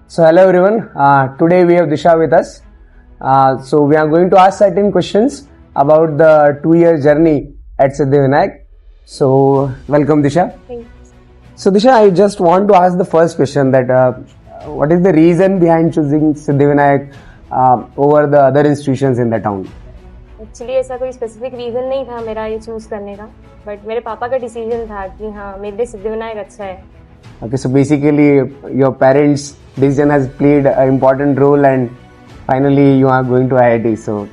So hello everyone. Today we have Disha with us. So we are going to ask certain questions about the 2-year journey at Siddhivinayak. So welcome Disha. Thanks. So Disha, I just want to ask the first question that what is the reason behind choosing Siddhivinayak over the other institutions in the town? Actually ऐसा कोई specific reason नहीं था मेरा ये choose करने का, but मेरे पापा का डिसीजन था कि हाँ मेरे लिए सिद्धिविनायक अच्छा है. Okay, so basically your parents' decision has played an important role and finally you are going to IIT. So,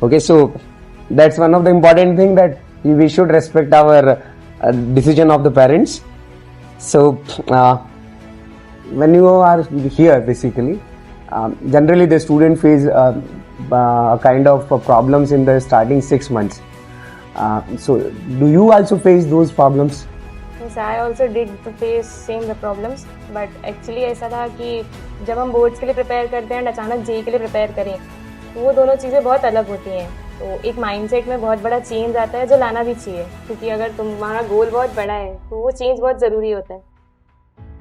okay, so that's one of the important thing that we should respect our decision of the parents. So, when you are here basically, generally the student face a kind of problems in the starting 6 months. So, do you also face those problems? Yes, I also did face same the problems, but actually ऐसा था कि जब हम boards के लिए prepare करते हैं अचानक जेई के लिए प्रिपेयर करें तो वो दोनों चीज़ें बहुत अलग होती हैं. तो एक माइंडसेट में बहुत बड़ा चेंज आता है जो लाना भी चाहिए, क्योंकि अगर तुम्हारा गोल बहुत बड़ा है तो वो चेंज बहुत ज़रूरी होता है.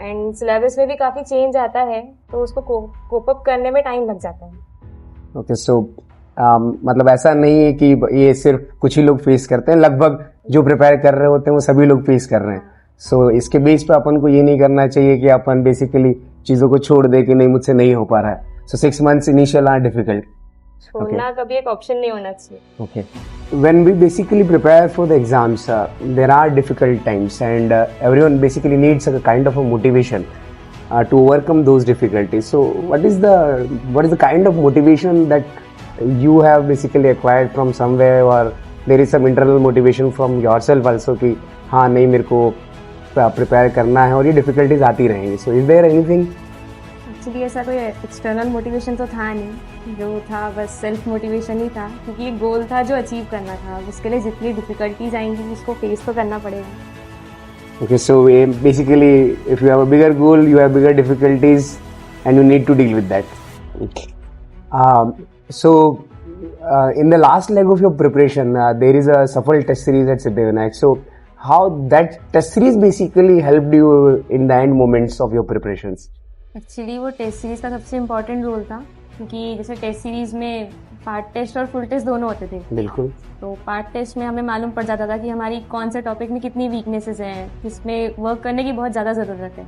एंड सिलेबस में भी काफ़ी चेंज आता है तो उसको कोप अप करने में टाइम लग जाता है. ओके, सो मतलब ऐसा नहीं है कि ये सिर्फ कुछ ही लोग फेस करते हैं, लगभग जो प्रिपेयर कर रहे होते हैं वो सभी लोग फेस कर रहे हैं. सो इसके बेस पे अपन को ये नहीं करना चाहिए कि अपन बेसिकली चीज़ों को छोड़ दे कि नहीं मुझसे नहीं हो पा रहा है. सो 6 months इनिशियल आर डिफिकल्ट. छोड़ना कभी एक ऑप्शन नहीं होना चाहिए. Okay. When we basically prepare for the exams, there are difficult times and everyone basically needs a kind of a motivation to overcome those difficulties. So what is the kind of motivation that you have basically acquired from somewhere, or there is some internal motivation from yourself also कि हाँ नहीं मेरे को prepare करना है और ये difficulties आती रहेंगी. So is there anything? Actually ऐसा कोई एक्सटर्नल मोटिवेशन तो था नहीं, जो था बस सेल्फ मोटिवेशन ही था, क्योंकि एक गोल था जो अचीव करना था. उसके लिए जितनी डिफिकल्टीज आएंगी उसको फेस तो करना पड़ेगा. Okay, so basically if you have a bigger goal, you have bigger difficulties and you need to deal with that. Okay. So in the last leg of your preparation, there is a Safal test series at Siddhivinayak. So how that test series basically helped you in the end moments of your preparations? Actually वो test series का सबसे important role था, क्योंकि जैसे test series में part test और full test दोनों होते थे. बिल्कुल. तो पार्ट टेस्ट में हमें मालूम पड़ जाता था कि हमारी कौन से टॉपिक में कितनी वीकनेसेस हैं, जिसमें वर्क करने की बहुत ज़्यादा ज़रूरत है.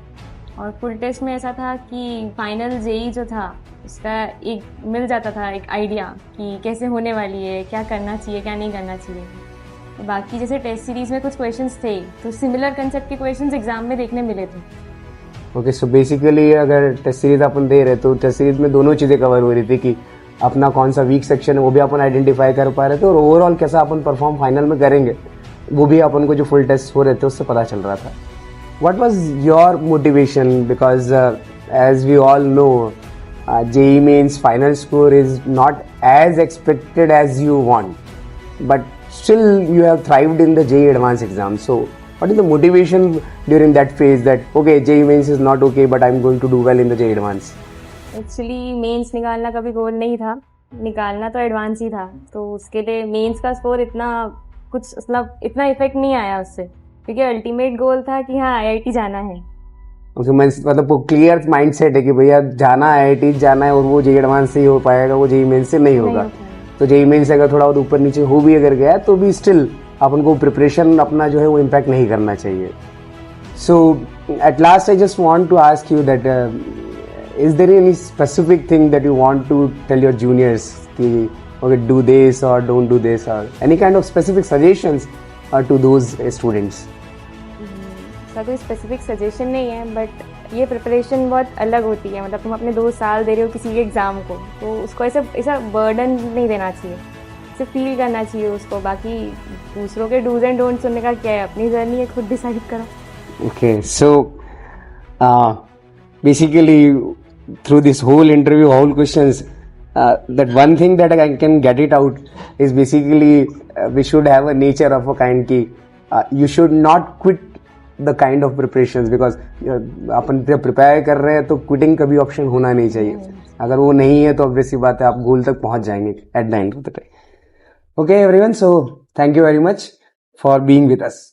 और फुल टेस्ट में ऐसा था कि फाइनल जेई जो था उसका एक मिल जाता था एक आइडिया कि कैसे होने वाली है, क्या करना चाहिए क्या नहीं करना चाहिए. तो बाकी जैसे टेस्ट सीरीज में कुछ क्वेश्चंस थे तो सिमिलर कंसेप्ट के क्वेश्चंस एग्जाम में देखने मिले थे. ओके, सो बेसिकली अगर टेस्ट सीरीज अपन दे रहे तो टेस्ट सीरीज में दोनों चीज़ें कवर हो रही थी कि अपना कौन सा वीक सेक्शन है वो भी अपन आइडेंटिफाई कर पा रहे थे और ओवरऑल कैसा अपन परफॉर्म फाइनल में करेंगे वो भी अपन को जो फुल टेस्ट हो रहे थे उससे पता चल रहा था. What was your motivation, because as we all know JEE mains final score is not as expected as you want, but still you have thrived in the JEE advanced exam. So what is the motivation during that phase that okay JEE mains is not okay but I'm going to do well in the JEE advanced? Actually mains निकालना कभी गोल नहीं था, निकालना तो advance ही था. तो उसके लिए मेंस का स्कोर इतना कुछ मतलब इतना इफेक्ट नहीं आया उससे, क्योंकि अल्टीमेट गोल था कि हाँ IIT जाना है. ओके, मतलब वो क्लियर माइंडसेट है कि भैया जाना है IIT जाना है और वो JEE advanced से ही हो पाएगा, वो JEE मेंस से नहीं होगा. तो JEE मेंस अगर थोड़ा बहुत ऊपर नीचे हो भी अगर गया तो भी स्टिल अपन को प्रिपरेशन अपना जो है वो इम्पैक्ट नहीं करना चाहिए. So at last I just want to ask you that is there any specific thing that you want to tell your juniors कि okay do this or don't do this, or any kind of specific suggestions to those students? ऐसा कोई specific suggestion नहीं है, but ये preparation बहुत अलग होती है. मतलब तुम अपने 2 साल दे रहे हो किसी एग्ज़ाम को, तो उसको ऐसा बर्डन नहीं देना चाहिए, इसे फील करना चाहिए उसको. बाकी दूसरों के डूज एंड डोंट सुनने का क्या है, अपनी जर्नी है खुद डिसाइड करो. Okay, so basically through this whole interview, whole questions, that one thing that I can get it out is basically we should have a nature of a kind ki you should not quit the kind of preparations, because अपन जब prepare कर रहे हैं तो quitting कभी option होना नहीं चाहिए. अगर वो नहीं है तो ऑब्वियस सी बात है आप गोल तक पहुंच जाएंगे at the end of the day. Okay everyone, so thank you very much for being with us.